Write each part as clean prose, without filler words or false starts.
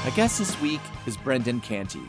My guest this week is Brendan Canty.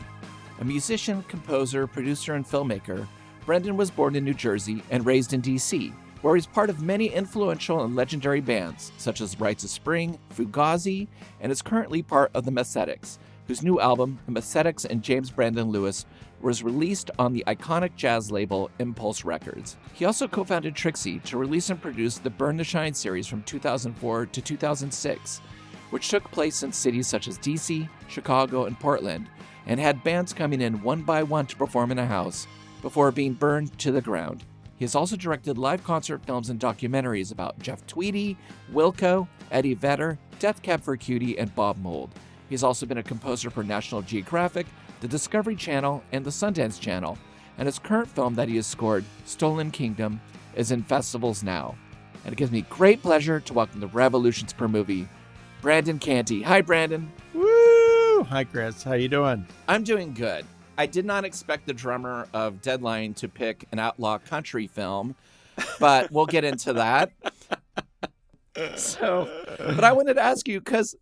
A musician, composer, producer, and filmmaker, Brendan was born in New Jersey and raised in D.C., where he's part of many influential and legendary bands, such as Rites of Spring, Fugazi, and is currently part of the Messethics, whose new album, The Messethics and James Brandon Lewis, was released on the iconic jazz label Impulse Records. He also co-founded Trixie to release and produce the Burn to Shine series from 2004 to 2006, which took place in cities such as DC, Chicago, and Portland, and had bands coming in one by one to perform in a house before being burned to the ground. He has also directed live concert films and documentaries about Jeff Tweedy, Wilco, Eddie Vedder, Death Cab for Cutie, and Bob Mould. He's also been a composer for National Geographic, the Discovery Channel, and the Sundance Channel, and his current film that he has scored, Stolen Kingdom, is in festivals now. And it gives me great pleasure to welcome the Revolutions Per Movie, Brendan Canty. Hi, Brandon. Woo! Hi, Chris. How you doing? I'm doing good. I did not expect the drummer of Deadline to pick an outlaw country film, but we'll get into that. But I wanted to ask you, because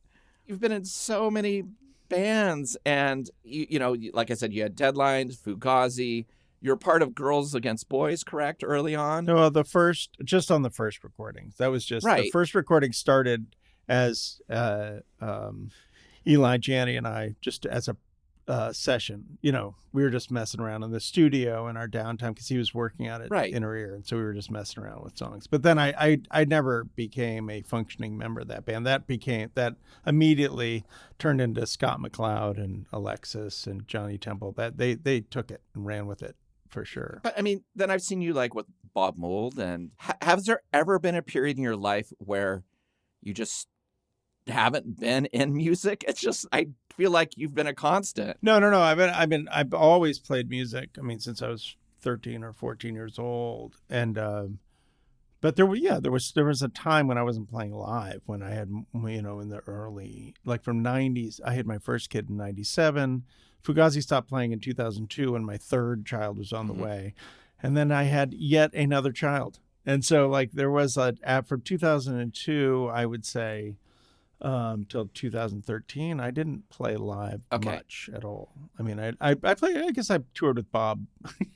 you've been in so many bands, and you know, like I said, you had Deadline, Fugazi. You're part of Girls Against Boys, correct? Early on. No, just on the first recordings. That was just right. The first recording started as Eli, Janney, and I just as a session. You know, we were just messing around in the studio in our downtime because he was working out at Inner Ear, and so we were just messing around with songs. But then I never became a functioning member of that band. That immediately turned into Scott McLeod and Alexis and Johnny Temple. That they took it and ran with it for sure. But I mean, then I've seen you like with Bob Mould, and has there ever been a period in your life where you just haven't been in music? It's just, I feel like you've been a constant. No. I've always played music. I mean, since I was 13 or 14 years old. And, but there was a time when I wasn't playing live, when I had, you know, in the early, like from 90s, I had my first kid in 97. Fugazi stopped playing in 2002 when my third child was on the way. And then I had yet another child. And so like there was from 2002, I would say, till 2013, I didn't play live much at all. I mean, I guess I toured with Bob.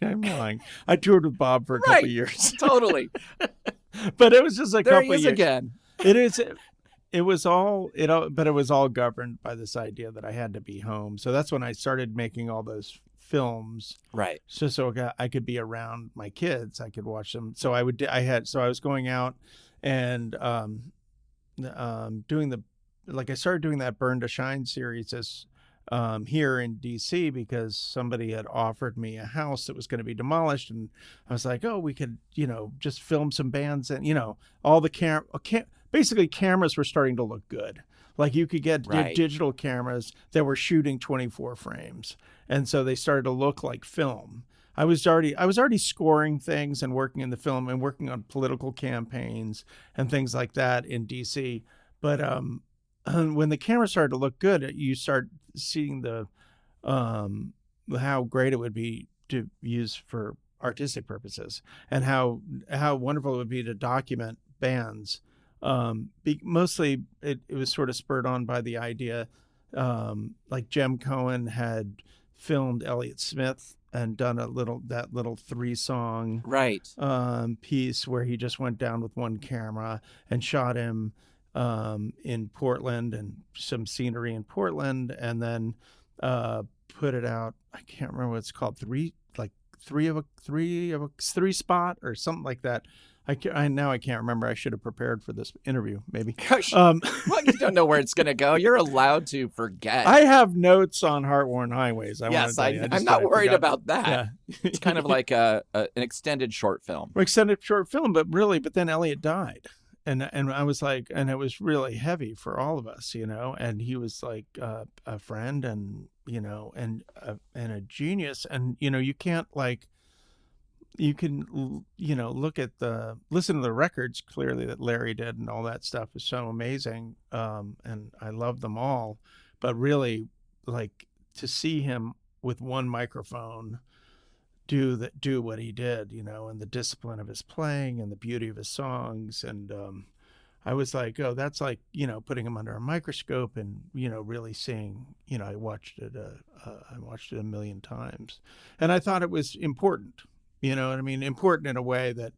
I'm lying. I toured with Bob for a couple of years. Totally. But it was just a couple of years. Again. It was all governed by this idea that I had to be home. So that's when I started making all those films. Right. So I could be around my kids. I could watch them. So I was going out and I started doing that Burn to Shine series as here in DC because somebody had offered me a house that was going to be demolished, and I was like, oh, we could, you know, just film some bands, and you know, all the basically cameras were starting to look good. Like you could get digital cameras that were shooting 24 frames, and so they started to look like film. I was already scoring things and working in the film and working on political campaigns and things like that in DC. But when the camera started to look good, you start seeing how great it would be to use for artistic purposes, and how wonderful it would be to document bands. Mostly it was sort of spurred on by the idea, like Jem Cohen had filmed Elliott Smith and done that little 3-song piece where he just went down with one camera and shot him in Portland and some scenery in Portland, and then put it out. I can't remember what it's called. Three spot or something like that. I can't remember. I should have prepared for this interview, maybe. Gosh, well, you don't know where it's going to go. You're allowed to forget. I have notes on HEARTWORN HIGHWAYS. I'm not worried about that. Yeah. It's kind of like an extended short film. But then Elliott died. And I was like, and it was really heavy for all of us, you know, and he was like a friend and, you know, and a genius. And, you know, you can, you know, listen to the records clearly that Larry did, and all that stuff is so amazing. And I love them all, but really like to see him with one microphone do what he did, you know, and the discipline of his playing and the beauty of his songs. And I was like, oh, that's like, putting them under a microscope and, really seeing, I watched it a million times, and I thought it was important, you know what I mean? Important in a way that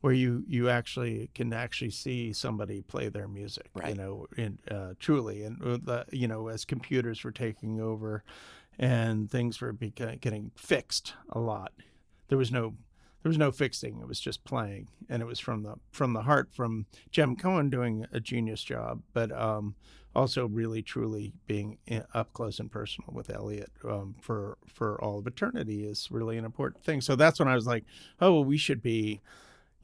where you actually can actually see somebody play their music, Right. Truly. And, as computers were taking over and things were getting fixed a lot, there was no fixing. It was just playing, and it was from the heart, from Jem Cohen doing a genius job, but also really truly being up close and personal with Elliott for all of eternity is really an important thing. So that's when I was like, oh, well, we should be,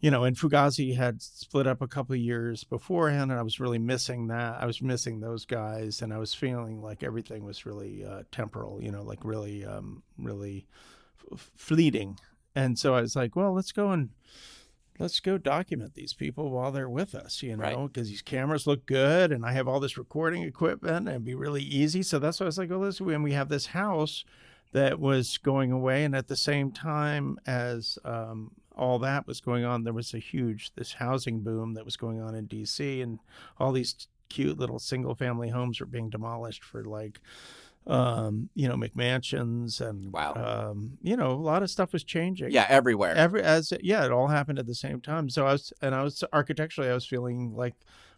and Fugazi had split up a couple of years beforehand, and I was really missing that. I was missing those guys, and I was feeling like everything was really temporal, like really fleeting. And so I was like, well, let's go document these people while they're with us, because these cameras look good and I have all this recording equipment and it'd be really easy. So that's why I was like, oh, when we have this house that was going away, and at the same time as all that was going on, there was this housing boom that was going on in DC, and all these cute little single family homes were being demolished for like McMansions, and Wow. a lot of stuff was changing. Yeah, everywhere. It all happened at the same time. So I was architecturally, I was feeling like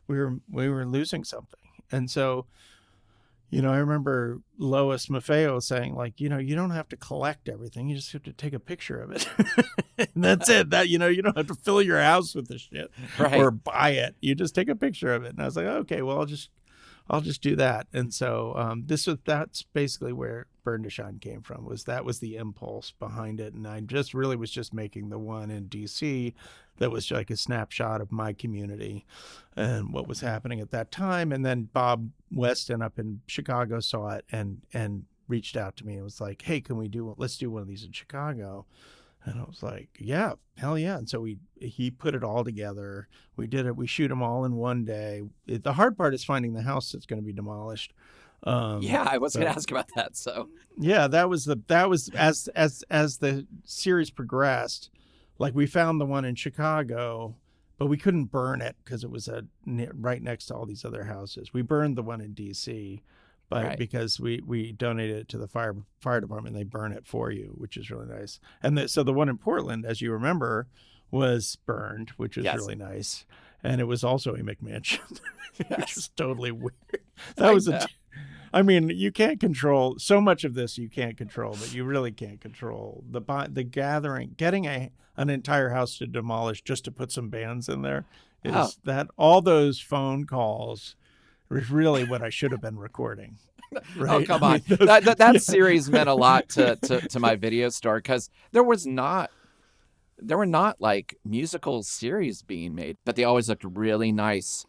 we were losing something. And so, I remember Lois Maffeo saying, like, you don't have to collect everything, you just have to take a picture of it. And that's it. That you don't have to fill your house with the shit, Right. or buy it. You just take a picture of it. And I was like, okay, well, I'll just do that. And so that's basically where Burn to Shine came from. That was the impulse behind it. And I just really was just making the one in DC that was like a snapshot of my community and what was happening at that time. And then Bob Weston up in Chicago saw it and reached out to me and was like, hey, let's do one of these in Chicago. And I was like, yeah, hell yeah. And so he put it all together. We did it. We shoot them all in one day. The hard part is finding the house that's going to be demolished. Yeah, I was going to ask about that. So yeah, that was as the series progressed, like we found the one in Chicago, but we couldn't burn it because it was right next to all these other houses. We burned the one in DC. But Right. because we donated it to the fire department, they burn it for you, which is really nice. And so the one in Portland, as you remember, was burned, which is Yes. really nice. And it was also a McMansion, which Yes. was totally weird. I mean, you can't control so much of this. You can't control, but you really can't control the gathering, getting an entire house to demolish just to put some bands in there. Is that all those phone calls? Was really what I should have been recording. Right? Oh, come on. That series meant a lot to my video store, because there were not like musical series being made, but they always looked really nice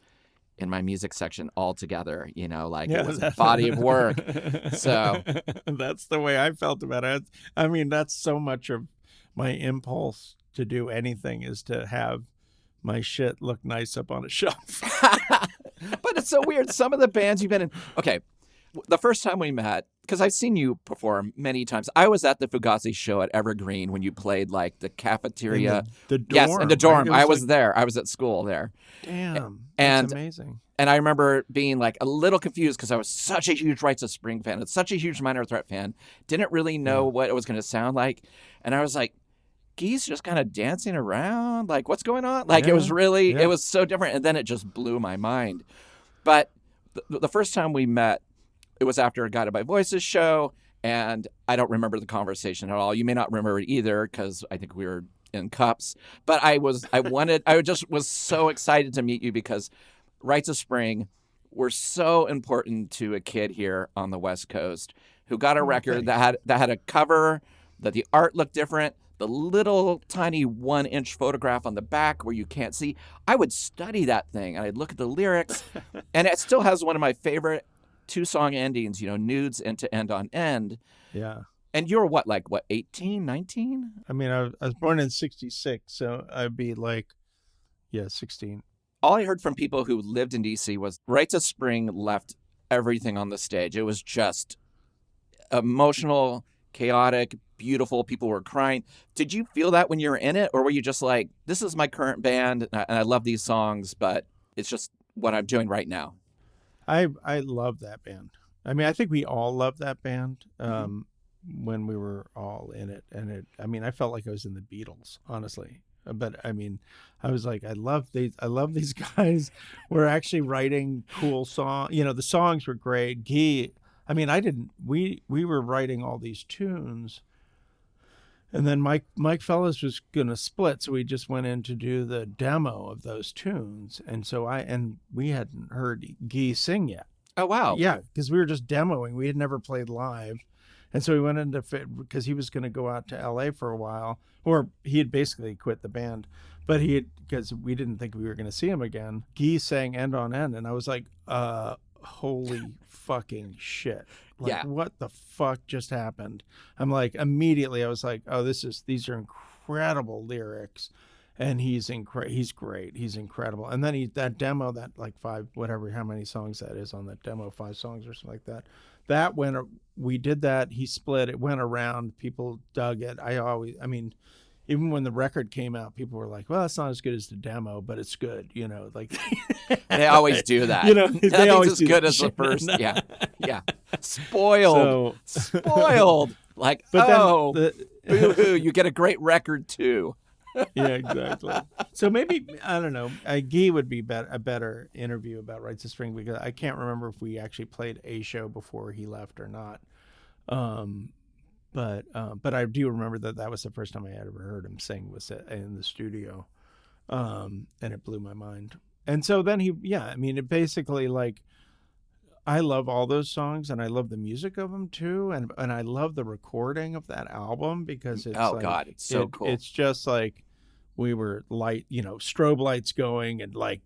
in my music section all together, like it was a body of work. So that's the way I felt about it. I mean, that's so much of my impulse to do anything, is to have my shit look nice up on a shelf. But it's so weird. Some of the bands you've been in. Okay, the first time we met, because I've seen you perform many times. I was at the Fugazi show at Evergreen when you played like the cafeteria. The dorm. Yes, in the dorm. Right? I was there. I was at school there. Damn, and that's amazing. And I remember being like a little confused because I was such a huge Rites of Spring fan and such a huge Minor Threat fan. Didn't really know what it was going to sound like. And I was like, Geese just kind of dancing around, like what's going on? Like it was really, it was so different. And then it just blew my mind. But the first time we met, it was after a Guided by Voices show, and I don't remember the conversation at all. You may not remember it either, because I think we were in cups. But I just was so excited to meet you, because Rites of Spring were so important to a kid here on the West Coast who got a record that had a cover, that the art looked different. The little tiny 1-inch photograph on the back where you can't see. I would study that thing and I'd look at the lyrics, and it still has one of my favorite 2-song endings, Nudes and To End on End. Yeah. And you're what, 18, 19? I mean, I was born in 66, so I'd be 16. All I heard from people who lived in DC was Rites of Spring left everything on the stage. It was just emotional, chaotic, beautiful. People were crying. Did you feel that when you were in it, or were you just like, this is my current band and I love these songs, but it's just what I'm doing right now. I love that band. I mean, I think we all love that band when we were all in it. And I felt like I was in the Beatles, honestly. But I mean, I was like, I love these guys. We're actually writing cool songs. The songs were great. We were writing all these tunes. And then Mike Fellows was going to split, so we just went in to do the demo of those tunes. And so we hadn't heard Guy sing yet. Oh, wow. Yeah, because we were just demoing. We had never played live. And so we went into because he was going to go out to LA for a while, or he had basically quit the band, but because we didn't think we were going to see him again. Guy sang End on End, and I was like, holy fucking shit. Like, what the fuck just happened? I'm like, immediately I was like, oh, these are incredible lyrics. And he's great. He's incredible. And then that demo, that like 5, whatever, how many songs that is on that demo, 5 songs or something like that. We did that. He split. It went around. People dug it. Even when the record came out, people were like, well, it's not as good as the demo, but it's good. Like they always do that. They always as good as the first. Yeah. Yeah. Spoiled. Like, but boo-hoo, you get a great record too. Yeah, exactly. So maybe, I don't know, Guy would be a better interview about Rites of Spring, because I can't remember if we actually played a show before he left or not. But I do remember that was the first time I had ever heard him sing, was in the studio. And it blew my mind. And so then it basically, like, I love all those songs, and I love the music of them too, and I love the recording of that album, because it's God, it's so cool. It's just like we were strobe lights going and like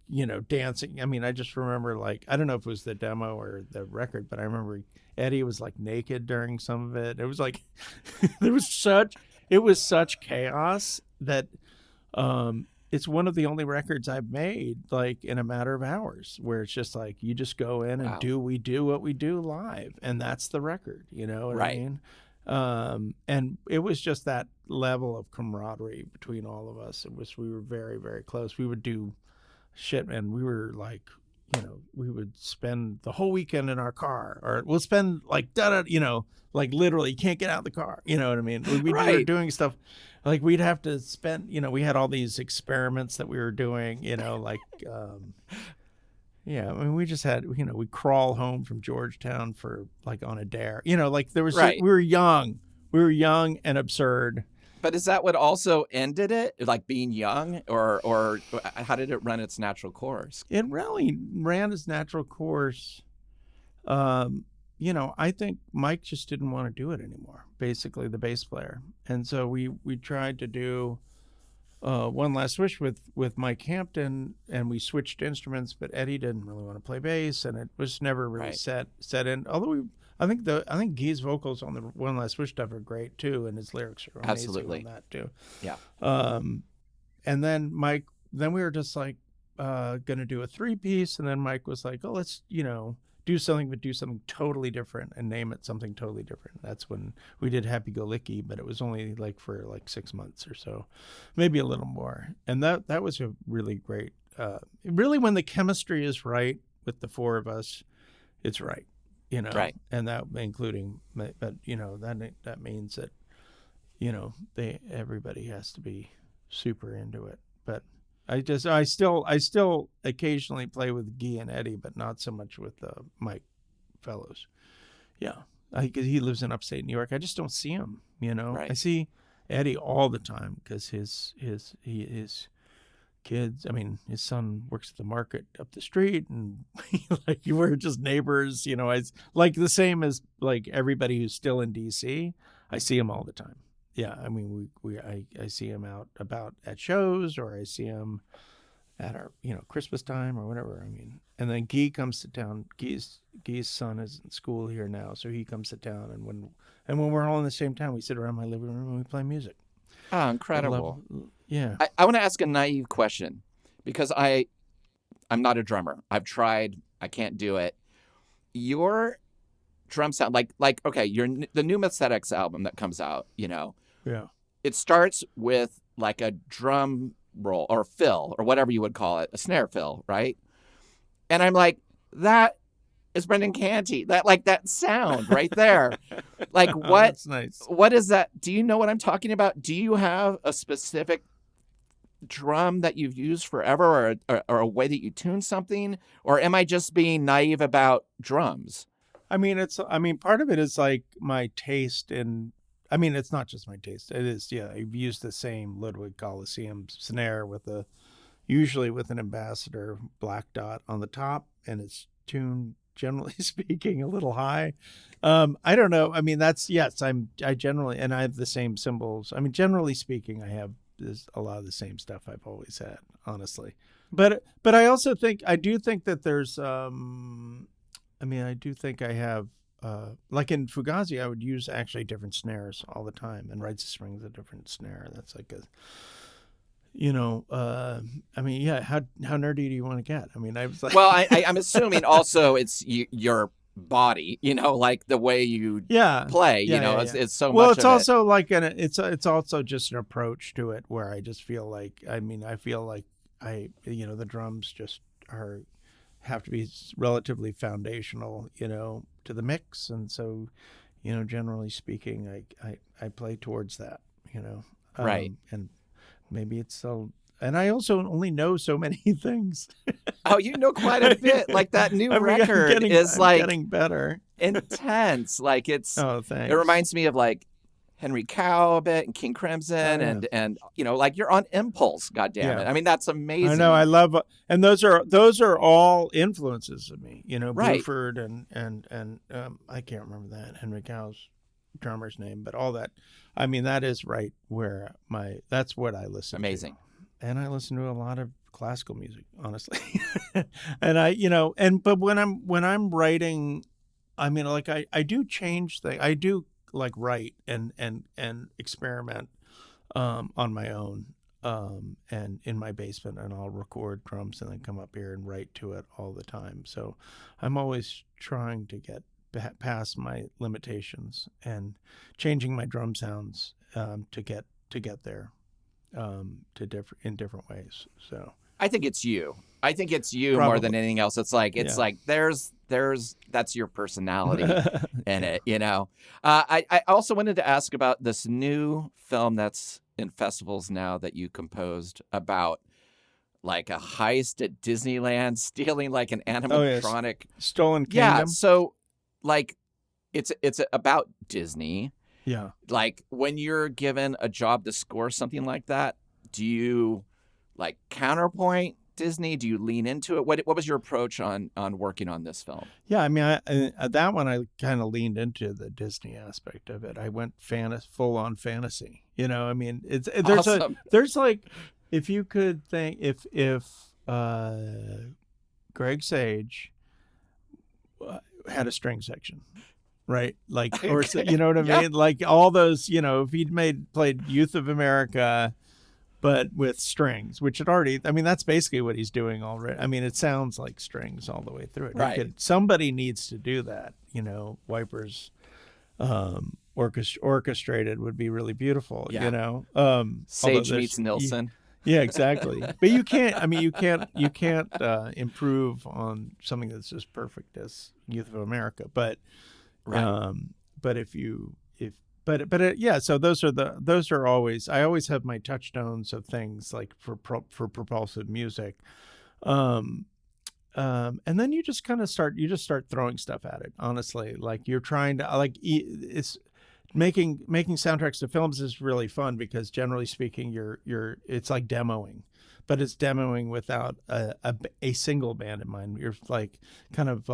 dancing. I mean, I just remember, like, I don't know if it was the demo or the record, but I remember Eddie was like naked during some of it. It was like it was such chaos that it's one of the only records I've made like in a matter of hours, where it's just like you just go in and we do what we do live, and that's the record. You know what I mean? And it was just that level of camaraderie between all of us. We were very, very close. We would do shit, and we were like, we would spend the whole weekend in our car, or we'll spend like like literally you can't get out of the car. You know what I mean? We were doing stuff. Like we'd have to spend, we had all these experiments that we were doing, like, I mean, we just had, we'd crawl home from Georgetown for like on a dare, like there was, we were young and absurd. But is that what also ended it? Like being young, or how did it run its natural course? It really ran its natural course. I think Mike just didn't want to do it anymore, basically, the bass player. And so we tried to do One Last Wish with Mike Hampton, and we switched instruments, but Eddie didn't really want to play bass, and it was never really set in. Although I think Guy's vocals on the One Last Wish stuff are great too, and his lyrics are amazing on that too. Yeah. And then then we were just like gonna do a 3-piece, and then Mike was like, oh, let's do something totally different and name it something totally different. That's when we did Happy Go Licky, but it was only like for like 6 months or so, maybe a little more. And that was a really great, really when the chemistry is right with the 4 of us, it's right, Right. And that including, but that means that, everybody has to be super into it. But I still occasionally play with Guy and Eddie, but not so much with Mike Fellows. Yeah, because he lives in upstate New York. I just don't see him. Right. I see Eddie all the time because his kids. I mean, his son works at the market up the street, and like we're just neighbors. I like the same as like everybody who's still in DC. I see him all the time. Yeah, I mean, I see him out about at shows, or I see him at our Christmas time or whatever. I mean, and then Guy comes to town. Guy's son is in school here now, so he comes to town, and when we're all in the same town, we sit around my living room and we play music. Oh, incredible! Yeah, I want to ask a naive question, because I'm not a drummer. I've tried. I can't do it. Your drum sound, like okay, the new Messethics album that comes out, Yeah. It starts with like a drum roll or fill or whatever you would call it, a snare fill, right? And I'm like, that is Brendan Canty. That sound right there. Like, Oh, what? that's nice. What is that? Do you know what I'm talking about? Do you have a specific drum that you've used forever, or a way that you tune something, or am I just being naive about drums? I mean, part of it is like my taste in, I mean, it's not just my taste. It is, yeah, I've used the same Ludwig Coliseum snare usually with an ambassador black dot on the top, and it's tuned, generally speaking, a little high. I don't know. I mean, I generally, and I have the same cymbals. I mean, generally speaking, I have a lot of the same stuff I've always had, honestly. But I also do think that there's, I do think I have, like in Fugazi, I would use actually different snares all the time, and Rites of Spring is a different snare. That's like how nerdy do you want to get? I mean, I was like, well, I'm assuming also it's your body, like the way you play, it's so well, much it's of also like it's also just an approach to it where I just feel like, the drums just have to be relatively foundational, to the mix. And so, generally speaking, I play towards that, right. And maybe it's so, and I also only know so many things. Oh, you know quite a bit. Like that new record is getting better. Intense. Like it's, oh, thanks. It reminds me of like Henry Cow a bit and King Crimson and like you're on impulse. God damn it. I mean, that's amazing. I know. I love, and those are all influences of me, right. Bruford and I can't remember that Henry Cow's drummer's name, but all that. I mean, that is right where that's what I listen amazing. to. And I listen to a lot of classical music, honestly. And but when I'm writing, I mean, like I do change things. I do like write and experiment on my own and in my basement, and I'll record drums and then come up here and write to it all the time. So I'm always trying to get past my limitations and changing my drum sounds to get there. In different ways. So I think it's you. Probably. More than anything else. It's like there's that's your personality in it, I also wanted to ask about this new film that's in festivals now that you composed about like a heist at Disneyland, stealing like an animatronic Stolen Kingdom. Yeah, so like it's about Disney. Yeah. Like when you're given a job to score something like that, do you like counterpoint Disney? Do you lean into it? What was your approach on working on this film? Yeah, I mean, that one I kind of leaned into the Disney aspect of it. I went full on fantasy. I mean, there's awesome. There's like, if you could think if Greg Sage had a string section. Right. Like, or, you know what I mean? Like all those, if he'd played Youth of America, but with strings, which had already, I mean, that's basically what he's doing already. I mean, it sounds like strings all the way through it. Right. Somebody needs to do that. Wipers, orchestrated would be really beautiful, Sage meets Nilsson. Yeah, exactly. But you can't improve on something that's as perfect as Youth of America. But, right. So those are always, I always have my touchstones of things like for propulsive music. And then you just kind of start throwing stuff at it, honestly. Like you're trying to, it's making soundtracks to films is really fun because generally speaking, it's like demoing, but it's demoing without a single band in mind. You're like kind of,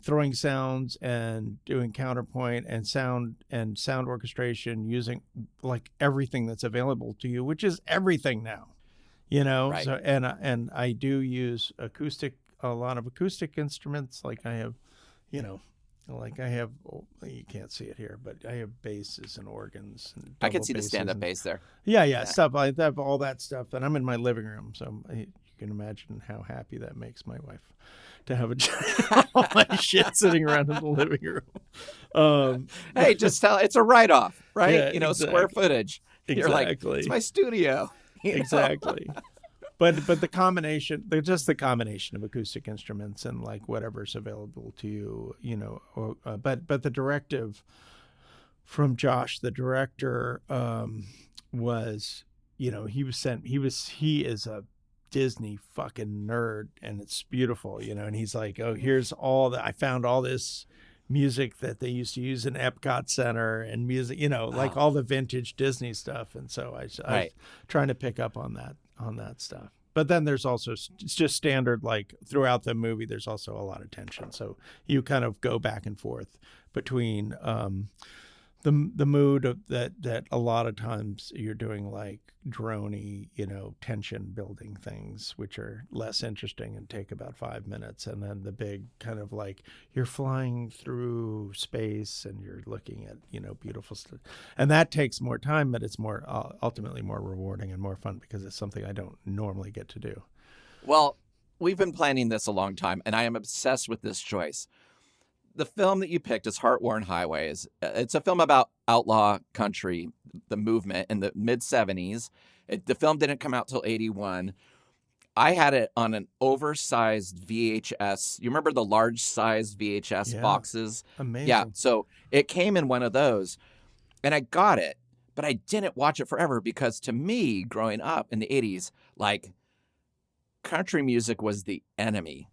throwing sounds and doing counterpoint and sound orchestration using like everything that's available to you, which is everything now, Right. So and I do use a lot of acoustic instruments. Like I have, you can't see it here, but I have basses and organs and I could see the stand-up bass there. Yeah, stuff. I have all that stuff, and I'm in my living room, so you can imagine how happy that makes my wife to have all my shit sitting around in the living room. Hey, just tell it's a write-off, right? Yeah, exactly. Square footage. You're like, Exactly. it's my studio. Exactly. but the combination, just the combination of acoustic instruments and like whatever's available to you, you know. But the directive from Josh, the director, was, you know, he is a Disney fucking nerd, and it's beautiful, you know. And he's like, oh, here's I found all this music that they used to use in Epcot Center and music, you know, like all the vintage Disney stuff. And so I was trying to pick up on that stuff. But then there's also, it's just standard, like throughout the movie, there's also a lot of tension. So you kind of go back and forth between the mood of that a lot of times you're doing like droney, you know, tension building things, which are less interesting and take about 5 minutes. And then the big kind of like you're flying through space and you're looking at, you know, beautiful stuff. And that takes more time, but it's more ultimately more rewarding and more fun because it's something I don't normally get to do. Well, we've been planning this a long time, and I am obsessed with this choice. The film that you picked is HEARTWORN HIGHWAYS. It's a film about outlaw country, the movement in the mid-'70s. The film didn't come out till 81. I had it on an oversized VHS. You remember the large-sized VHS boxes? Amazing. Yeah, so it came in one of those, and I got it, but I didn't watch it forever because to me, growing up in the 80s, like, country music was the enemy.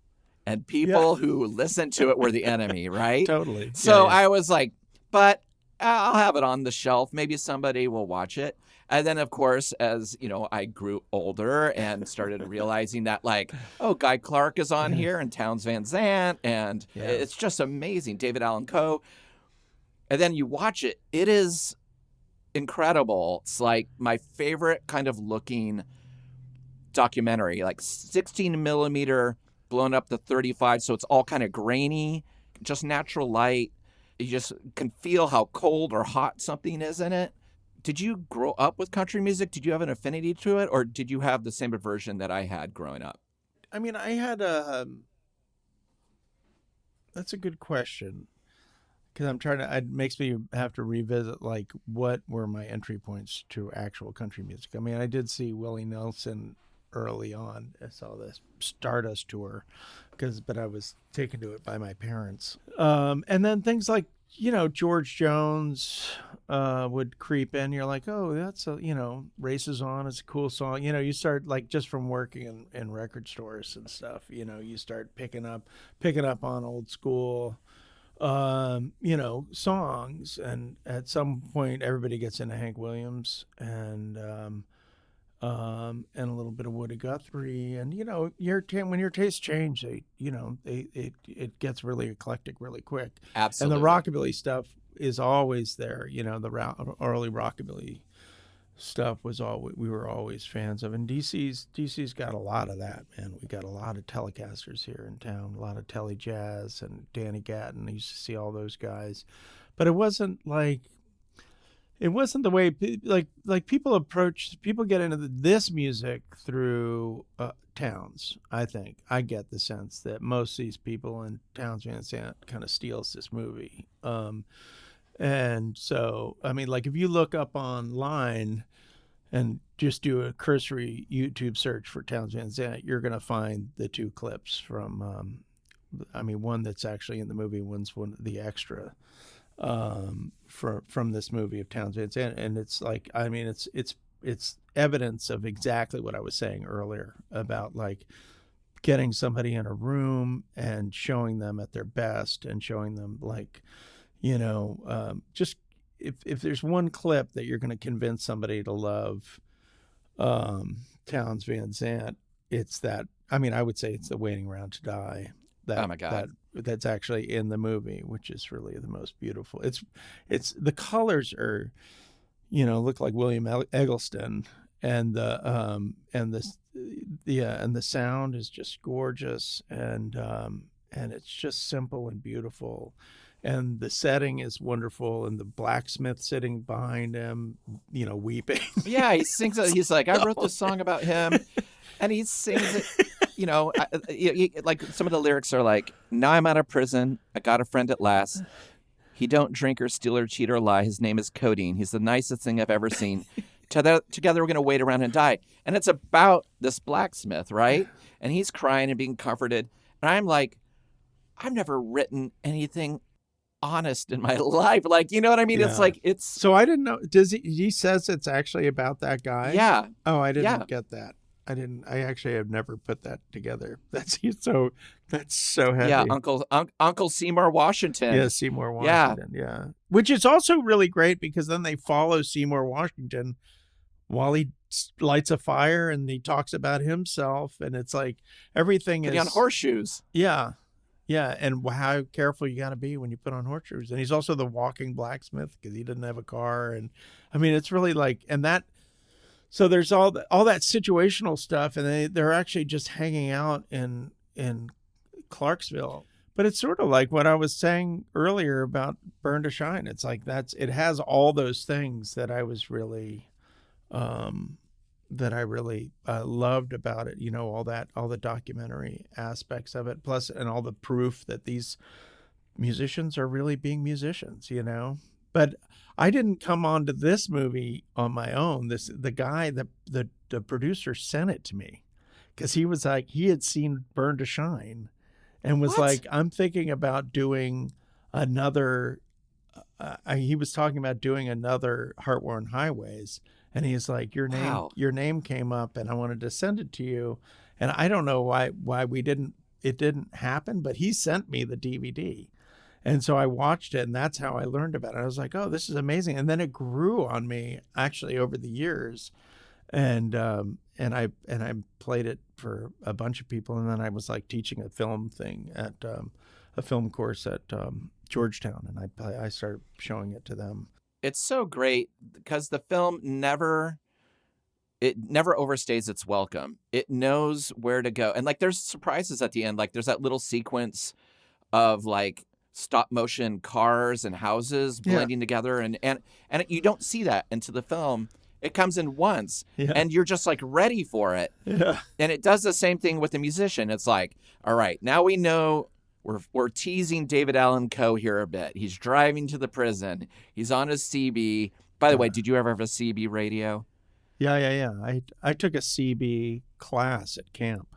And people who listened to it were the enemy, right? Totally. So I was like, but I'll have it on the shelf. Maybe somebody will watch it. And then, of course, as you know, I grew older and started realizing that, like, oh, Guy Clarke is on here and Townes Van Zandt. And it's just amazing. David Allen Coe. And then you watch it. It is incredible. It's like my favorite kind of looking documentary, like 16 millimeter blown up to 35, so it's all kind of grainy, just natural light. You just can feel how cold or hot something is in it. Did you grow up with country music? Did you have an affinity to it, or did you have the same aversion that I had growing up? I mean, I had that's a good question, because I'm trying to, it makes me have to revisit, like, what were my entry points to actual country music. I mean, I did see Willie Nelson early on. I saw this Stardust tour but I was taken to it by my parents. And then things like, you know, George Jones would creep in. You're like, oh, that's you know, Races On is a cool song. You know, you start, like, just from working in record stores and stuff, you know, you start picking up on old school, you know, songs. And at some point everybody gets into Hank Williams and a little bit of Woody Guthrie, and you know, when your tastes change, it gets really eclectic really quick. Absolutely. And the rockabilly stuff is always there. You know, the early rockabilly stuff was all we were always fans of, and DC's got a lot of that, man. We got a lot of Telecasters here in town, a lot of Tele Jazz and Danny Gatton. I used to see all those guys, but it wasn't the way people get into this music through Townes. I think I get the sense that most of these people in Townes Van Zandt kind of steals this movie. And so, I mean, like, if you look up online and just do a cursory YouTube search for Townes Van Zandt, you're going to find the two clips from, one that's actually in the movie, one's the extra. From this movie of Townes Van Zandt, and it's like, I mean, it's evidence of exactly what I was saying earlier about, like, getting somebody in a room and showing them at their best and showing them, like, you know, just if there's one clip that you're going to convince somebody to love Townes Van Zandt, it's that. I mean, I would say it's the Waiting Around to Die. Oh my God. That's actually in the movie, which is really the most beautiful. It's the colors are, you know, look like William Eggleston, and the sound is just gorgeous, and it's just simple and beautiful, and the setting is wonderful, and the blacksmith sitting behind him, you know, weeping. Yeah, he sings it. He's like, I wrote this song about him, and he sings it. You know, like, some of the lyrics are like, now I'm out of prison. I got a friend at last. He don't drink or steal or cheat or lie. His name is Codeine. He's the nicest thing I've ever seen. Together we're going to wait around and die. And it's about this blacksmith, right? And he's crying and being comforted. And I'm like, I've never written anything honest in my life. Like, you know what I mean? Yeah. It's like, it's... So I didn't know. He says it's actually about that guy? Yeah. Oh, I didn't get that. I actually have never put that together. That's so heavy. Yeah, Uncle Seymour Washington. Yeah, Seymour Washington. Yeah. Which is also really great because then they follow Seymour Washington while he lights a fire and he talks about himself, and it's like everything is on horseshoes. Yeah. Yeah, and how careful you got to be when you put on horseshoes. And he's also the walking blacksmith because he didn't have a car. And I mean, it's really like, and that, so there's all that situational stuff, and they're actually just hanging out in Clarksville. But it's sort of like what I was saying earlier about Burn to Shine. It's like it has all those things that I was really, loved about it. You know, all the documentary aspects of it, plus and all the proof that these musicians are really being musicians. You know, but I didn't come onto this movie on my own. The producer sent it to me because he was like, he had seen Burn to Shine and was like, I'm thinking about doing another, he was talking about doing another HEARTWORN HIGHWAYS. And he's like, your name came up and I wanted to send it to you. And I don't know why it didn't happen, but he sent me the DVD. And so I watched it, and that's how I learned about it. I was like, oh, this is amazing. And then it grew on me actually over the years. And I played it for a bunch of people. And then I was like teaching a film thing at a film course at Georgetown. And I started showing it to them. It's so great because the film never overstays its welcome. It knows where to go. And like, there's surprises at the end. Like there's that little sequence of like stop motion cars and houses blending together. And you don't see that into the film. It comes in once and you're just like ready for it. Yeah. And it does the same thing with the musician. It's like, all right, now we know we're teasing David Allen Coe here a bit. He's driving to the prison. He's on his CB. By the way, did you ever have a CB radio? Yeah. I took a CB class at camp.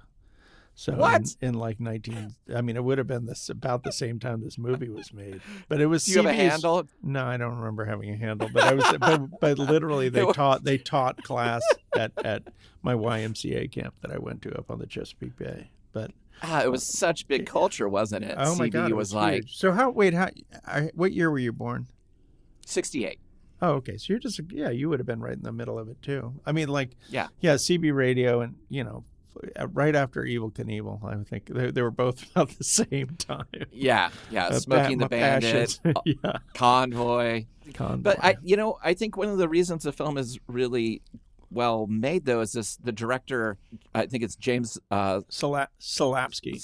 So what? In like it would have been about the same time this movie was made. But it was. Do you have a handle? No, I don't remember having a handle. But I was. but literally, they taught class at my YMCA camp that I went to up on the Chesapeake Bay. But it was such big culture, wasn't it? Oh my CB God, it was like. Huge. So what year were you born? 68. Oh, okay. So you're just you would have been right in the middle of it too. I mean, like CB radio and right after Evel Knievel, I think they were both about the same time. Yeah. Smoking the Bandit, Convoy. But I think one of the reasons the film is really well made, though, is the director. I think it's James Salapsky,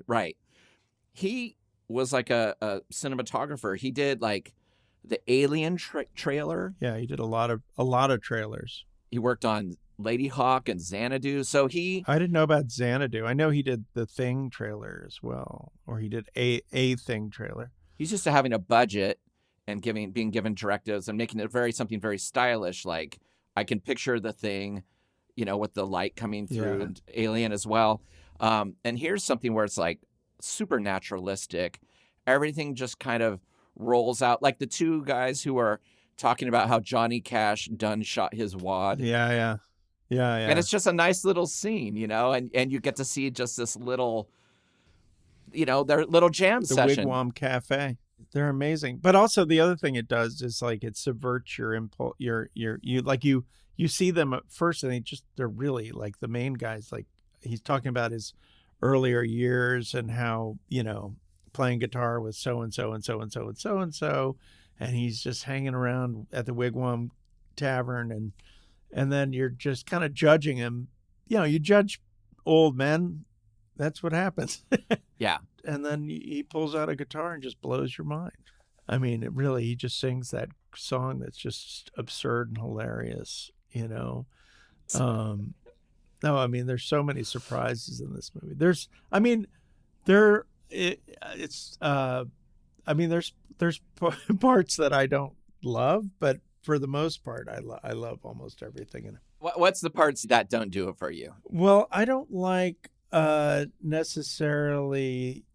right? He was like a cinematographer. He did like the Alien trailer. Yeah, he did a lot of trailers. He worked on Lady Hawk and Xanadu. So I didn't know about Xanadu. I know he did the Thing trailer as well, or he did a Thing trailer. He's used to having a budget and being given directives and making it something very stylish. Like I can picture the Thing, with the light coming through, and Alien as well. And here's something where it's like super naturalistic. Everything just kind of rolls out, like the two guys who are talking about how Johnny Cash done shot his wad. Yeah. And it's just a nice little scene, and you get to see just this little, their little jam session. The Wigwam Cafe. They're amazing. But also the other thing it does is like it subverts your impulse. You see them at first and they're really like the main guys. Like he's talking about his earlier years and how, playing guitar with so and so and so and so and so and so. And he's just hanging around at the Wigwam Tavern and then you're just kind of judging him. You judge old men. That's what happens. Yeah. And then he pulls out a guitar and just blows your mind. I mean, he just sings that song that's just absurd and hilarious, No, I mean, there's so many surprises in this movie. There's parts that I don't love, but for the most part, I love almost everything in it. What's the parts that don't do it for you? Well, I don't like necessarily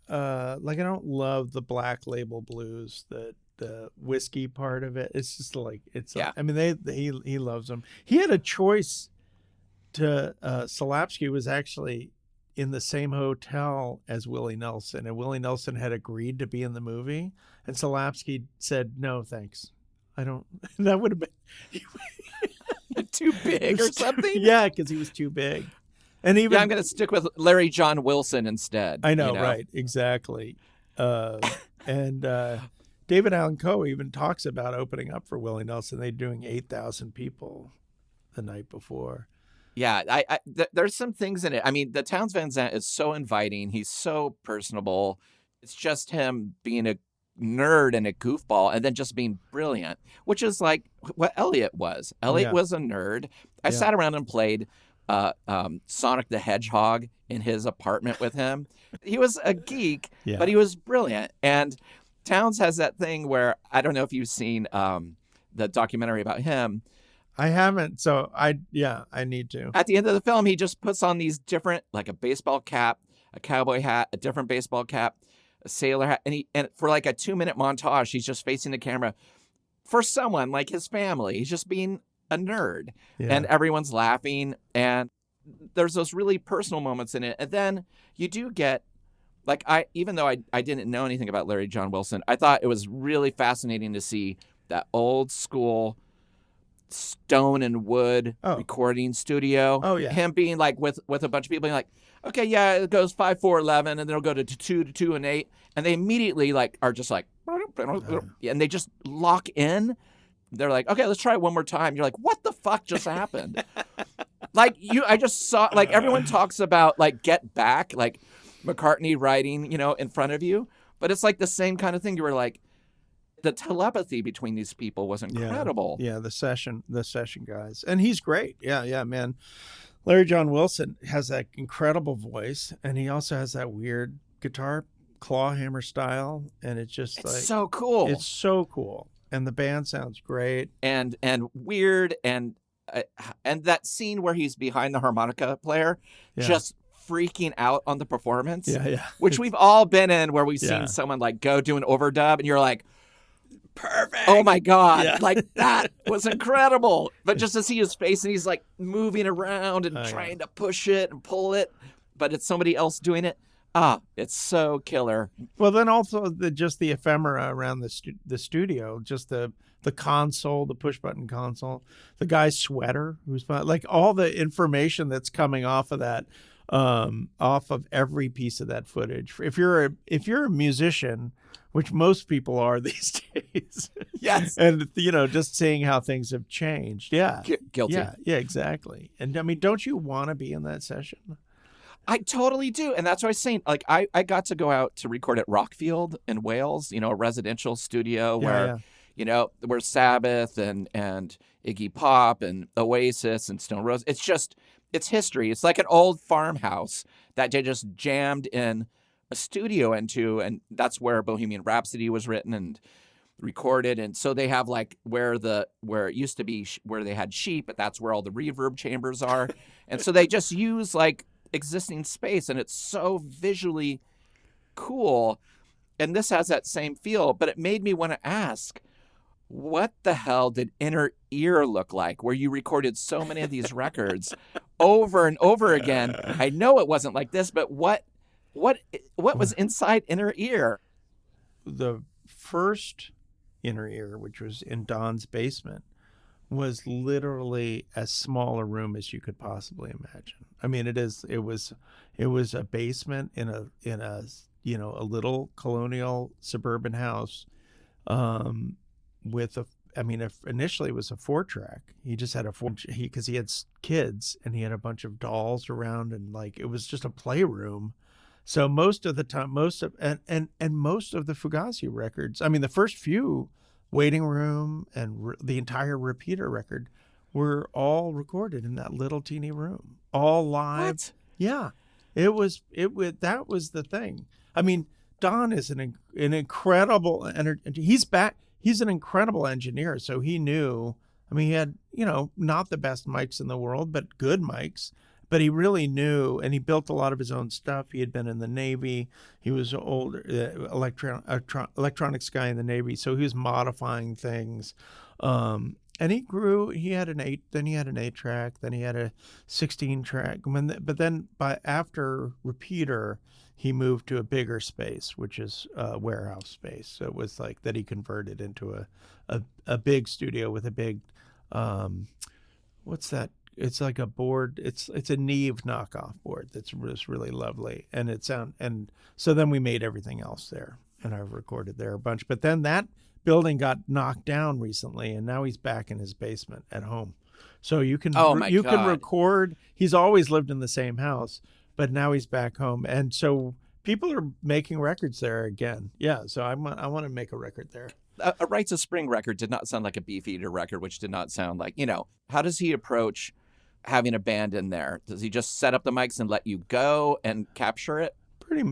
like I don't love the Black Label Blues, the whiskey part of it. It's just like I mean he loves them. He had a choice to Solapsky was actually in the same hotel as Willie Nelson, and Willie Nelson had agreed to be in the movie, and Solapsky said no thanks. I don't. That would have been too big or something. Yeah, because he was too big. And even I'm going to stick with Larry John Wilson instead. I know, right? Exactly. And David Allen Coe even talks about opening up for Willie Nelson. They're doing 8,000 people the night before. Yeah, there's some things in it. I mean, the Townes Van Zandt is so inviting. He's so personable. It's just him being a nerd and a goofball and then just being brilliant, which is like what Elliott was. Elliott was a nerd. I sat around and played Sonic the Hedgehog in his apartment with him. He was a geek, but he was brilliant. And Townes has that thing where, I don't know if you've seen the documentary about him. I haven't, so I need to. At the end of the film, he just puts on these different, like a baseball cap, a cowboy hat, a different baseball cap, a sailor hat, and for like a 2-minute montage, he's just facing the camera for someone like his family. He's just being a nerd, and everyone's laughing, and there's those really personal moments in it. And then you do get, like, even though I didn't know anything about Larry John Wilson, I thought it was really fascinating to see that old school stone and wood recording studio. Oh yeah, him being like with a bunch of people being like, okay, yeah, it goes 5, 4, 11, and then it'll go to 2 and 8, and they immediately like are just like, and they just lock in. They're like, okay, let's try it one more time. You're like, what the fuck just happened? I just saw, like, everyone talks about like Get Back, like McCartney writing, in front of you, but it's like the same kind of thing. You were like, the telepathy between these people was incredible. Yeah, the session guys. And he's great. Yeah, man. Larry John Wilson has that incredible voice, and he also has that weird guitar claw hammer style, and it's so cool. It's so cool. And the band sounds great. And weird, and that scene where he's behind the harmonica player just freaking out on the performance. Yeah. Which we've all been in, where we've seen someone like go do an overdub and you're like, perfect. Oh my God. Yeah. Like, that was incredible. But just to see his face, and he's like moving around and trying to push it and pull it, but it's somebody else doing it. It's so killer. Well, then also the ephemera around the studio, just the console, the push button console, the guy's sweater, who's like all the information that's coming off of that, off of every piece of that footage. If you're a musician, which most people are these days. Yes. And, just seeing how things have changed. Yeah. Guilty. Yeah, exactly. And I mean, don't you want to be in that session? I totally do. And that's what I was saying. Like, I got to go out to record at Rockfield in Wales, a residential studio where Sabbath and Iggy Pop and Oasis and Stone Roses. It's history. It's like an old farmhouse that they just jammed in a studio into, and that's where Bohemian Rhapsody was written and recorded. And so they have like where it used to be where they had sheep, but that's where all the reverb chambers are. And so they just use like existing space, and it's so visually cool. And this has that same feel, but it made me want to ask, what the hell did Inner Ear look like, where you recorded so many of these records over and over again? I know it wasn't like this, but what was inside Inner Ear? The first Inner Ear, which was in Don's basement, was literally as small a room as you could possibly imagine. I mean, it was a basement in a little colonial suburban house, initially it was a 4-track. He just had because he had kids and he had a bunch of dolls around, and like it was just a playroom. So most of the time, most of the Fugazi records, I mean, the first few, Waiting Room and the entire Repeater record, were all recorded in that little teeny room, all live. What? Yeah, that was the thing. I mean, Don is an incredible energy. He's back. he's an incredible engineer. So he knew, I mean, he had, not the best mics in the world, but good mics. But he really knew, and he built a lot of his own stuff. He had been in the Navy. He was an old electronics guy in the Navy, so he was modifying things. And he grew. He had an 8-track, then he had a 16-track. But then after Repeater, he moved to a bigger space, which is a warehouse space. So it was like that he converted into a big studio with a big, what's that? It's like a board. It's a Neve knockoff board that's really lovely, and so then we made everything else there, and I've recorded there a bunch. But then that building got knocked down recently, and now he's back in his basement at home. So you can can record. He's always lived in the same house, but now he's back home, and so people are making records there again. Yeah, so I want to make a record there. A Rites of Spring record did not sound like a Beefeater record, which did not sound like, how does he approach having a band in there? Does he just set up the mics and let you go and capture it? Pretty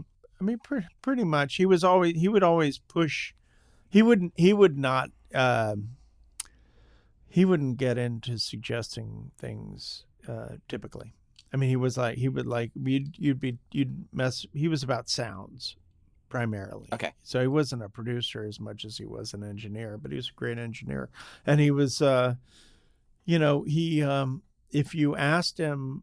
much. He would always push. He wouldn't get into suggesting things typically. I mean, he was about sounds primarily. Okay. So he wasn't a producer as much as he was an engineer, but he was a great engineer. And he was, if you asked him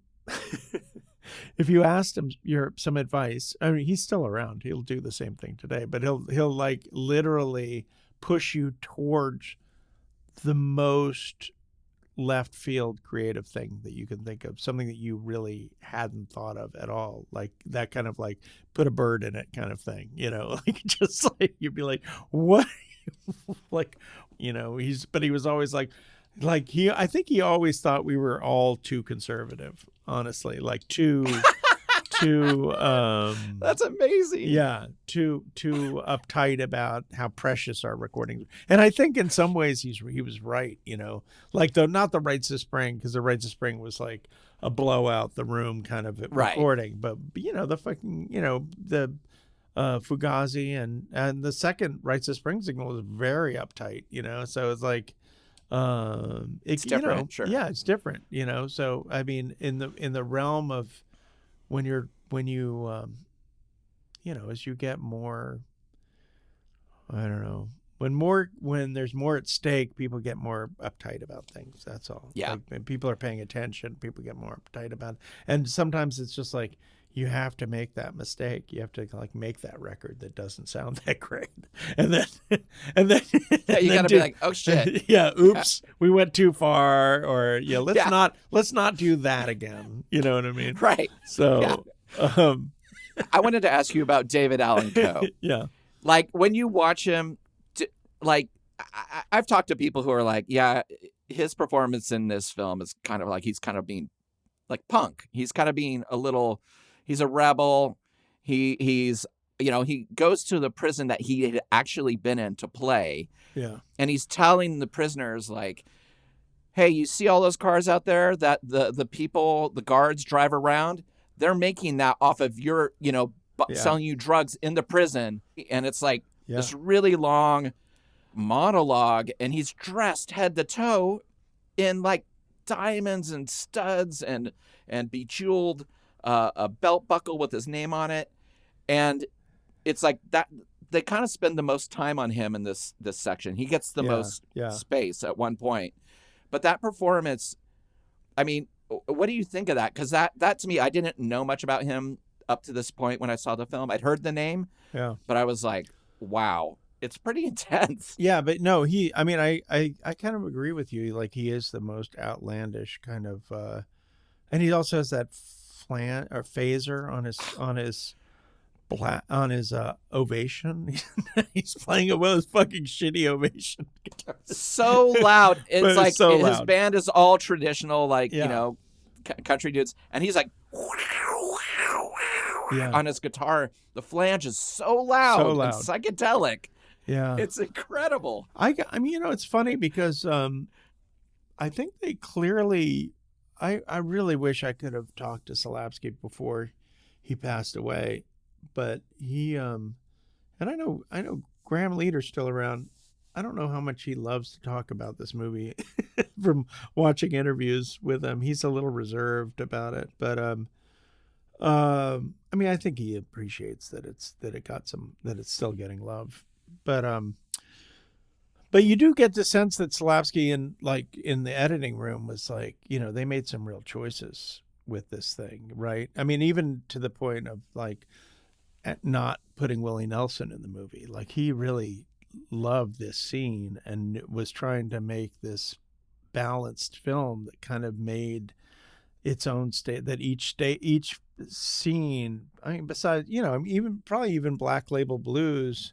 some advice, I mean, he's still around. He'll do the same thing today, but he'll like literally push you towards the most left field creative thing that you can think of, something that you really hadn't thought of at all, like that kind of like put a bird in it kind of thing, like just like you'd be like, what? Like, but he was always like I think he always thought we were all too conservative, honestly, like too that's amazing. Yeah, too uptight about how precious our recordings. And I think in some ways he was right, like not the Rites of Spring, because the Rites of Spring was like a blow out the room kind of recording, but the fucking the Fugazi and the second Rites of Spring signal was very uptight, so it's like it's different, sure. Yeah, it's different, so I mean in the realm of when you as you get more, I don't know, when there's more at stake, people get more uptight about things. That's all. Yeah. Like, when people are paying attention, people get more uptight about it. And sometimes it's just like you have to make that mistake. You have to like make that record that doesn't sound that great, and then yeah, you got to be like, oh shit, yeah, oops, we went too far, or let's not do that again. You know what I mean? Right. So, I wanted to ask you about David Allen Coe. Yeah. Like when you watch him, I've talked to people who are like, yeah, his performance in this film is kind of like he's kind of being like punk. He's kind of being he's a rebel. He's he goes to the prison that he had actually been in to play. Yeah. And he's telling the prisoners like, hey, you see all those cars out there that the guards drive around? They're making that off of your, selling you drugs in the prison. And it's like this really long monologue, and he's dressed head to toe in like diamonds and studs and bejeweled a belt buckle with his name on it. And it's like that they kind of spend the most time on him in this section. He gets the most space at one point. But that performance, I mean, what do you think of that? Because that to me, I didn't know much about him up to this point when I saw the film. I'd heard the name, but I was like, wow, it's pretty intense. Yeah, but no, I kind of agree with you. Like, he is the most outlandish kind of, and he also has that phaser on his ovation. He's playing one of those fucking shitty ovation guitars. So loud. It's like so his loud. band is all traditional, like, country dudes. And he's like, on his guitar. The flange is so loud. And psychedelic. Yeah. It's incredible. I mean, it's funny because I think they clearly, I really wish I could have talked to Slapski before he passed away. But he, and I know Graham Leader's still around. I don't know how much he loves to talk about this movie. From watching interviews with him, he's a little reserved about it. But I mean, I think he appreciates that it's still getting love. But you do get the sense that Slavsky in the editing room was like, they made some real choices with this thing, right? I mean, even to the point of like not putting Willie Nelson in the movie. Like, he really loved this scene and was trying to make this balanced film that kind of made its own state, that each scene, I mean, besides, even Black Label Blues,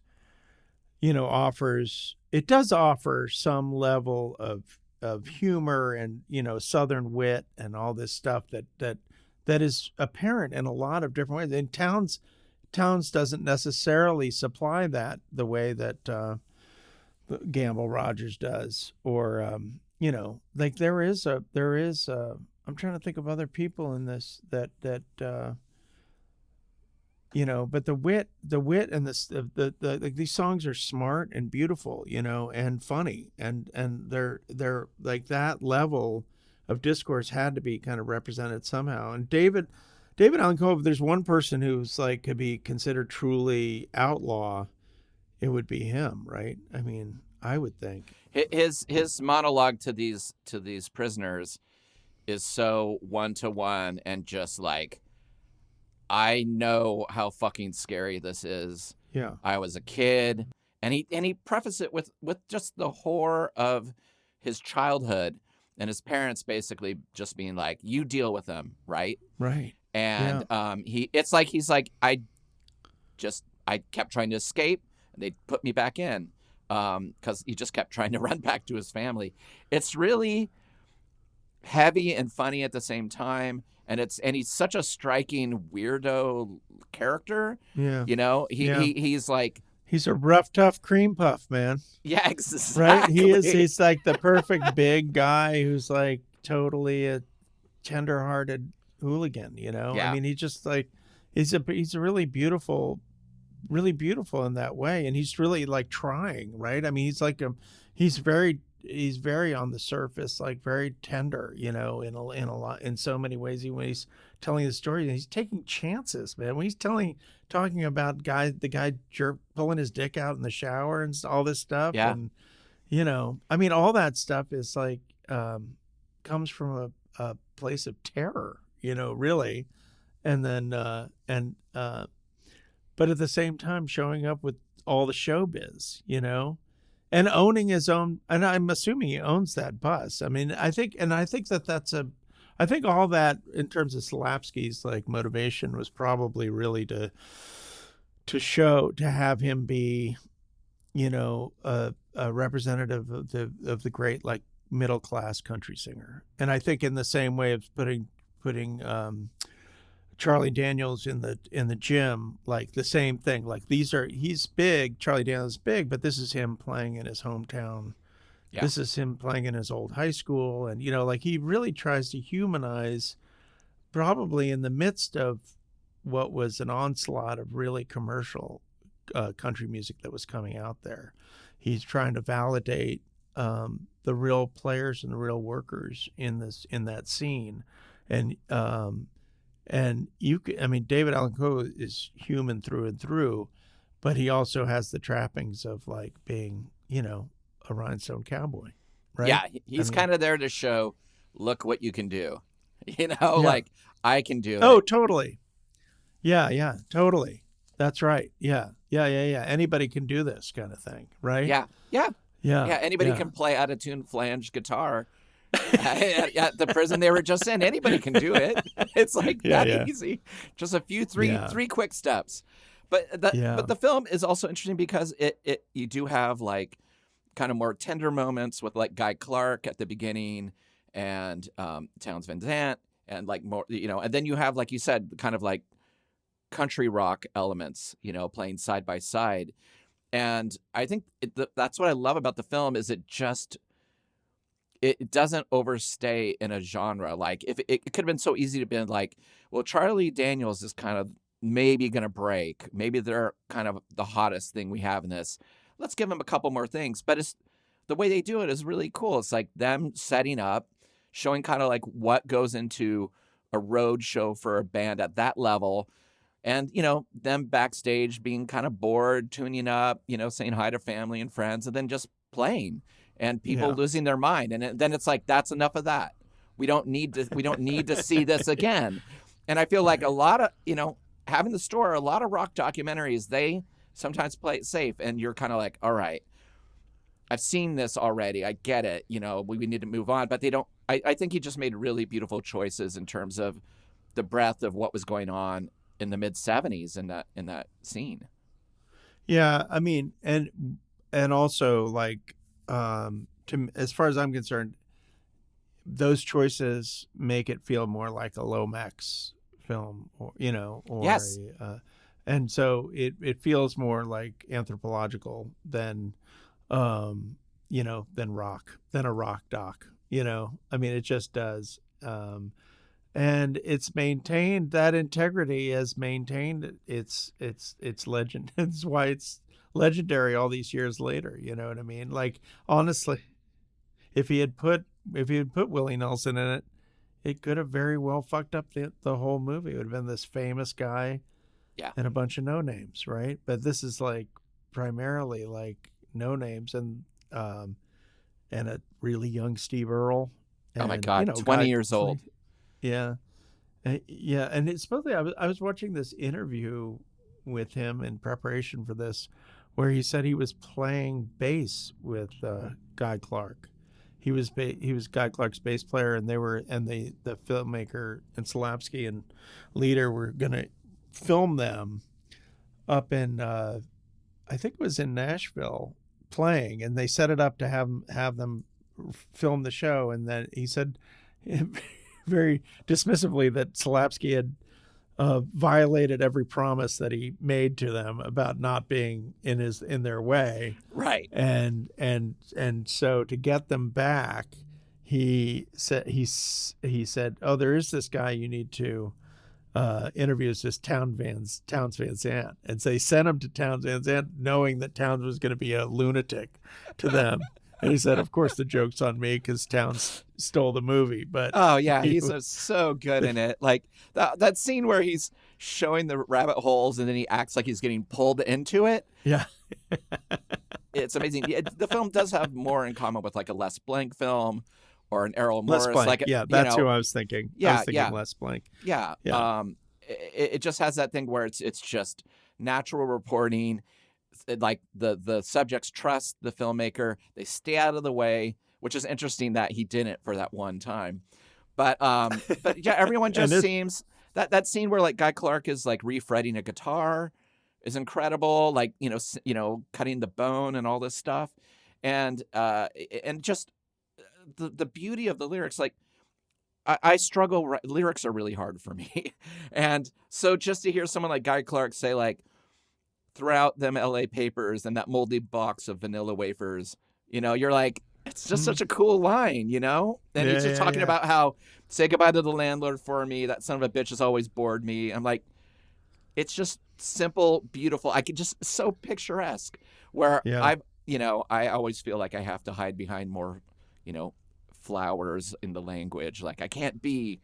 does offer some level of humor and, Southern wit and all this stuff that is apparent in a lot of different ways. And Townes doesn't necessarily supply that the way that Gamble Rogers does, or like there is I'm trying to think of other people in this that but the wit and like, these songs are smart and beautiful, and funny, and they're like, that level of discourse had to be kind of represented somehow. And David Allen Coe, if there's one person who's like could be considered truly outlaw, it would be him, right? I mean, I would think his monologue to these prisoners is so one-to-one, and just like, I know how fucking scary this is. Yeah. I was a kid. And he prefaced it with just the horror of his childhood and his parents basically just being like, you deal with them, right? Right. And he's like, I kept trying to escape, and they put me back in, because he just kept trying to run back to his family. It's really heavy and funny at the same time, and he's such a striking weirdo character. Yeah. He's like, he's a rough, tough cream puff, man. Yeah, exactly. Right? He's like the perfect big guy who's like totally a tender-hearted hooligan, Yeah. I mean, he's just like, he's a really beautiful in that way, and he's really like trying, right? I mean, he's like he's very on the surface, like very tender, in so many ways. When he's telling the story, he's taking chances, man. When he's talking about the guy pulling his dick out in the shower and all this stuff, yeah. And I mean, all that stuff is like comes from a place of terror, really, and then but at the same time showing up with all the showbiz, and owning his own, and I'm assuming he owns that bus. I mean, I think all that in terms of Slavsky's like motivation was probably really to have him be, a representative of the great like middle class country singer. And I think in the same way of putting Charlie Daniels in the gym, like the same thing. Like he's big, Charlie Daniels is big, but this is him playing in his hometown. Yeah. This is him playing in his old high school. And, like he really tries to humanize, probably in the midst of what was an onslaught of really commercial country music that was coming out there. He's trying to validate the real players and the real workers in that scene. And David Allen Coe is human through and through, but he also has the trappings of like being, a rhinestone cowboy, right? Yeah, he's kind of there to show, look what you can do, like I can do it. Oh, totally. Yeah, totally. That's right. Yeah. Anybody can do this kind of thing, right? Yeah. Anybody can play out of tune flange guitar. At the prison they were just in. Anybody can do it. It's like that easy. Just a few three quick steps. But the film is also interesting because it you do have like kind of more tender moments with like Guy Clarke at the beginning, and Townes Van Zandt, and like more, and then you have, like you said, kind of like country rock elements, playing side by side. And I think that's what I love about the film, is it doesn't overstay in a genre. Like, if it could have been so easy to be like, well, Charlie Daniels is kind of maybe going to break. Maybe they're kind of the hottest thing we have in this. let's give them a couple more things. But it's the way they do it is really cool. It's like them setting up, showing kind of like what goes into a road show for a band at that level. And, them backstage being kind of bored, tuning up, saying hi to family and friends, and then just playing and people Yeah. losing their mind. And then it's like, that's enough of that. We don't need to see this again. And I feel like a lot of, having the store, a lot of rock documentaries, they sometimes play it safe. And you're kind of like, all right, I've seen this already. I get it. We need to move on. But they don't. I think he just made really beautiful choices in terms of the breadth of what was going on in the mid 70s in that scene. Yeah, I mean, and also like, as far as I'm concerned, those choices make it feel more like a Lomax film, or Yes. and so it feels more like anthropological than than a rock doc. I mean, it just does. And it's maintained, that integrity has maintained its legend. That's why it's legendary all these years later. You know what I mean? Like, honestly, if he had put Willie Nelson in it, it could have very well fucked up the whole movie. It would have been this famous guy, Yeah. and a bunch of no names, right? But this is like primarily like no names, and a really young Steve Earle. And, Oh my God, 20 years old. Yeah. Yeah. And it's supposedly, I was watching this interview with him in preparation for this, where he said he was playing bass with Guy Clarke. He was Guy Clarke's bass player, and the filmmaker and Slapsky and Leader were going to film them up in, I think it was in Nashville, playing, and they set it up to have them film the show. And then he said very dismissively that Slapsky had violated every promise that he made to them about not being in their way. Right. And so to get them back, he said, oh, there is this guy you need to interview, this Townes Van Zandt. And so they sent him to Townes Van Zandt, knowing that Townes was going to be a lunatic to them. And he said, of course, the joke's on me because Townes stole the movie. But oh yeah, he's so good in it. Like that scene where he's showing the rabbit holes and then he acts like he's getting pulled into it. Yeah. It's amazing. The film does have more in common with like a Les Blank film or an Errol Morris. Les Blank. Like, yeah, that's who I was thinking. Yeah, I was thinking yeah. Les Blank. Yeah. Yeah. It just has that thing where it's just natural reporting. Like the subjects trust the filmmaker. They stay out of the way, which is interesting that he didn't for that one time. But yeah, everyone just seems that scene where like Guy Clarke is like refretting a guitar is incredible. Like, cutting the bone and all this stuff. And just the beauty of the lyrics, like I struggle. Lyrics are really hard for me. And so just to hear someone like Guy Clarke say like, throughout them LA papers and that moldy box of vanilla wafers, you're like, it's just such a cool line, And he's just talking about how, say goodbye to the landlord for me. That son of a bitch has always bored me. I'm like, it's just simple, beautiful. I could just so picturesque where I always feel like I have to hide behind more, flowers in the language. Like I can't be,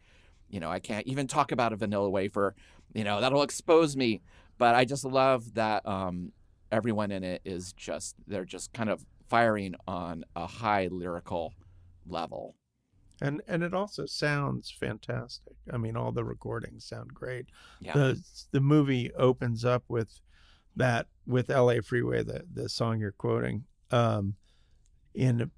I can't even talk about a vanilla wafer, that'll expose me. But I just love that everyone in it is they're just kind of firing on a high lyrical level. And it also sounds fantastic. I mean, all the recordings sound great. Yeah. The movie opens up with LA Freeway, the song you're quoting, in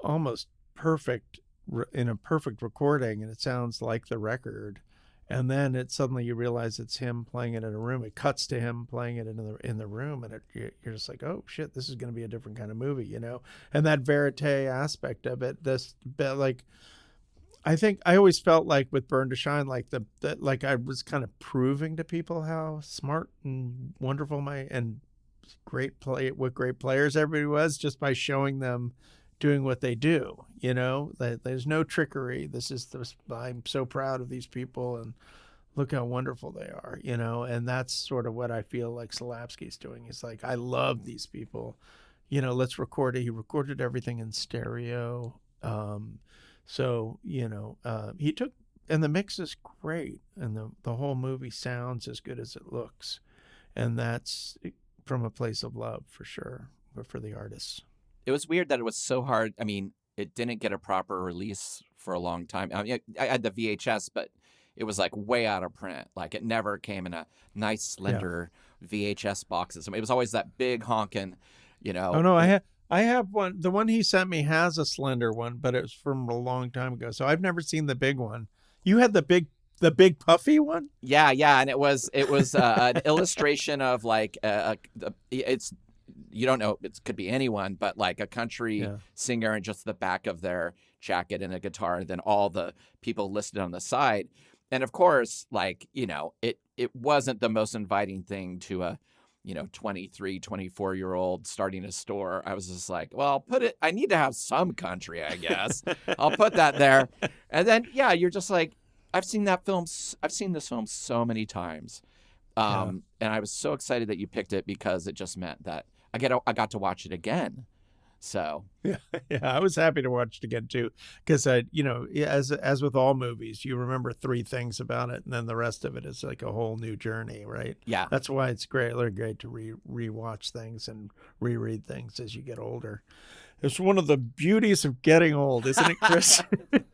almost perfect recording, and it sounds like the record. And then suddenly you realize it's him playing it in a room. It cuts to him playing it in the room, and you're just like, oh shit, this is going to be a different kind of movie, And that verite aspect of it, like, I think I always felt like with Burn to Shine, like like I was kind of proving to people how smart and wonderful what great players everybody was, just by showing them doing what they do, that there's no trickery. I'm so proud of these people and look how wonderful they are, and that's sort of what I feel like Slapsky's doing. He's like, I love these people, let's record it. He recorded everything in stereo. So, he took, and the mix is great. And the whole movie sounds as good as it looks. And that's from a place of love for sure, but for the artists. It was weird that it was so hard. I mean, it didn't get a proper release for a long time. I mean, I had the VHS, but it was like way out of print. Like it never came in a nice, slender VHS boxes. I mean, it was always that big honking, Oh no, I have one. The one he sent me has a slender one, but it was from a long time ago. So I've never seen the big one. You had the big puffy one? Yeah, and it was an illustration of like it's, you don't know, it could be anyone, but like a country singer and just the back of their jacket and a guitar, and then all the people listed on the side. And of course, like, it wasn't the most inviting thing to a 23, 24-year-old starting a store. I was just like, well, I need to have some country, I guess. I'll put that there. And then, you're just like, I've seen this film so many times. And I was so excited that you picked it because it just meant that I got to watch it again. So yeah, I was happy to watch it again too, because as with all movies, you remember 3 things about it, and then the rest of it is like a whole new journey, right? Yeah, that's why it's great to rewatch things and reread things as you get older. It's one of the beauties of getting old, isn't it, Chris?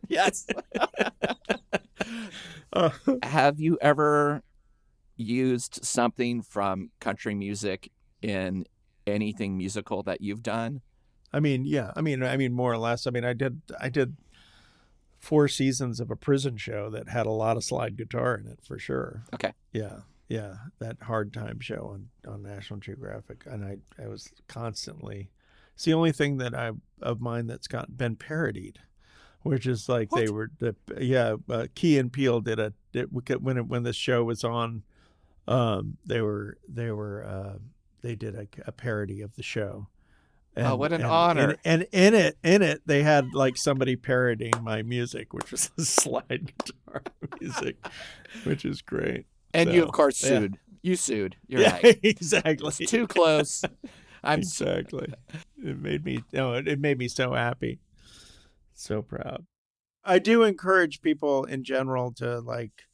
Yes. Have you ever used something from country music in anything musical that you've done? I mean, more or less. I mean, I did 4 seasons of a prison show that had a lot of slide guitar in it, for sure. Okay. Yeah, that Hard Time show on National Geographic, and I was constantly. It's the only thing that of mine that's been parodied, which is like what? They were Key and Peele did when the show was on, they did a parody of the show. And, what an honor. And in it, they had like somebody parodying my music, which was slide guitar music, which is great. And you, of course, sued. Yeah. You sued. You're right. Exactly. It's too close. Exactly. It made me so happy. So proud. I do encourage people in general to like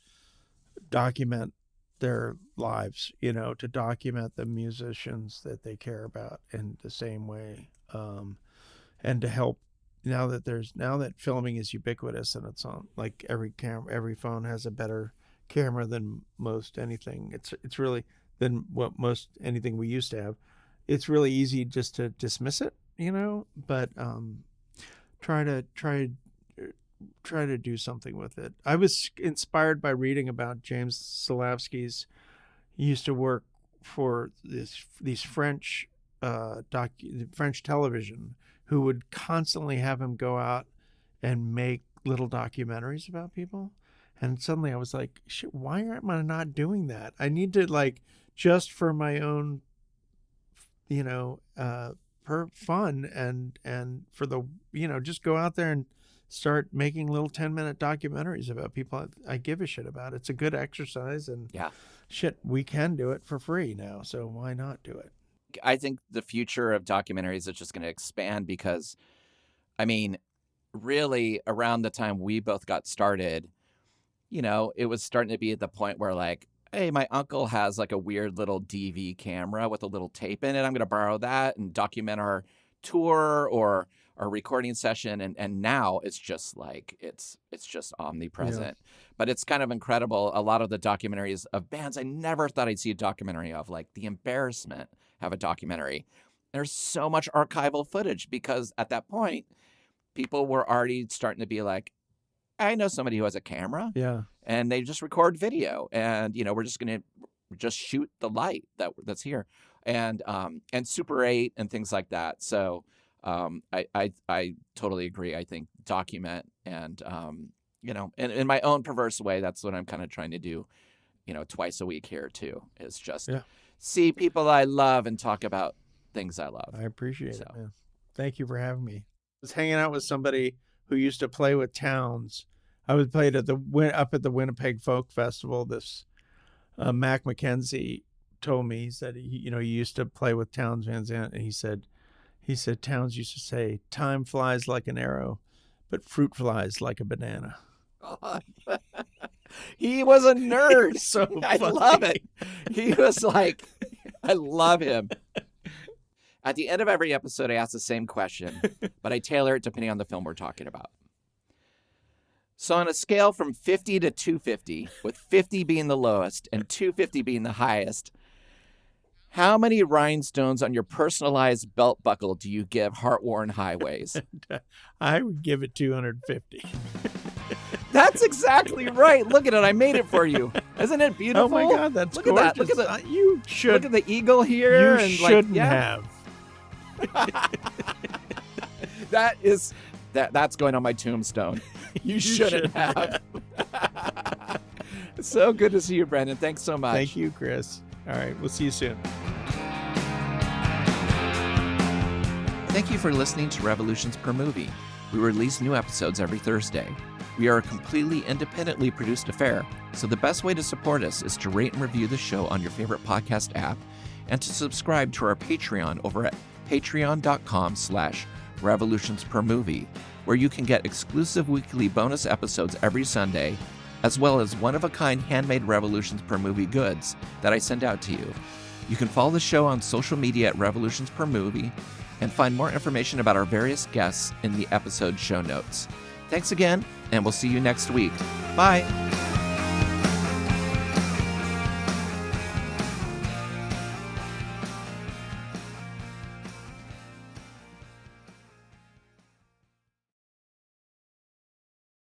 document their lives, to document the musicians that they care about in the same way, and to help now that filming is ubiquitous and it's on like every phone has a better camera than most anything. It's really than what most anything we used to have. It's really easy just to dismiss it, but try to do something with it. I was inspired by reading about James Solavsky's. He used to work for these French French television, who would constantly have him go out and make little documentaries about people. And suddenly I was like, shit, why am I not doing that? I need to, like, just for my own, for fun and for the, just go out there and start making little 10-minute documentaries about people I give a shit about. It's a good exercise, and shit, we can do it for free now, so why not do it? I think the future of documentaries is just going to expand because, I mean, really around the time we both got started, it was starting to be at the point where like, hey, my uncle has like a weird little DV camera with a little tape in it. I'm going to borrow that and document our tour or our recording session. And now it's just like, it's just omnipresent. Yeah. But it's kind of incredible. A lot of the documentaries of bands I never thought I'd see a documentary of, like The Embarrassment, have a documentary. There's so much archival footage because at that point, people were already starting to be like, I know somebody who has a camera. Yeah. And they just record video, and we're just gonna just shoot the light that's here, and Super 8 and things like that. So I totally agree. I think document and in my own perverse way, that's what I'm kind of trying to do, twice a week here too, is just see people I love and talk about things I love. I appreciate it, man. Thank you for having me. I was hanging out with somebody who used to play with Towns. I was played up at the Winnipeg Folk Festival. This Mac McKenzie told me, he said he used to play with Towns Van Zandt, and he said He said, Townes used to say, time flies like an arrow, but fruit flies like a banana. God. He was a nerd. So I funny. love it. He was like, I love him. At the end of every episode, I ask the same question, but I tailor it depending on the film we're talking about. So on a scale from 50 to 250, with 50 being the lowest and 250 being the highest, how many rhinestones on your personalized belt buckle do you give Heartworn Highways? I would give it 250. That's exactly right. Look at it. I made it for you. Isn't it beautiful? Oh my God, that's Look gorgeous. At that. Look at the, you should. look at the eagle here. You and shouldn't have. That's going on my tombstone. You shouldn't have. So good to see you, Brendan. Thanks so much. Thank you, Chris. All right, we'll see you soon. Thank you for listening to Revolutions Per Movie. We release new episodes every Thursday. We are a completely independently produced affair, so the best way to support us is to rate and review the show on your favorite podcast app and to subscribe to our Patreon over at patreon.com/revolutionspermovie, where you can get exclusive weekly bonus episodes every Sunday, as well as one-of-a-kind handmade Revolutions Per Movie goods that I send out to you. You can follow the show on social media at Revolutions Per Movie and find more information about our various guests in the episode show notes. Thanks again, and we'll see you next week. Bye!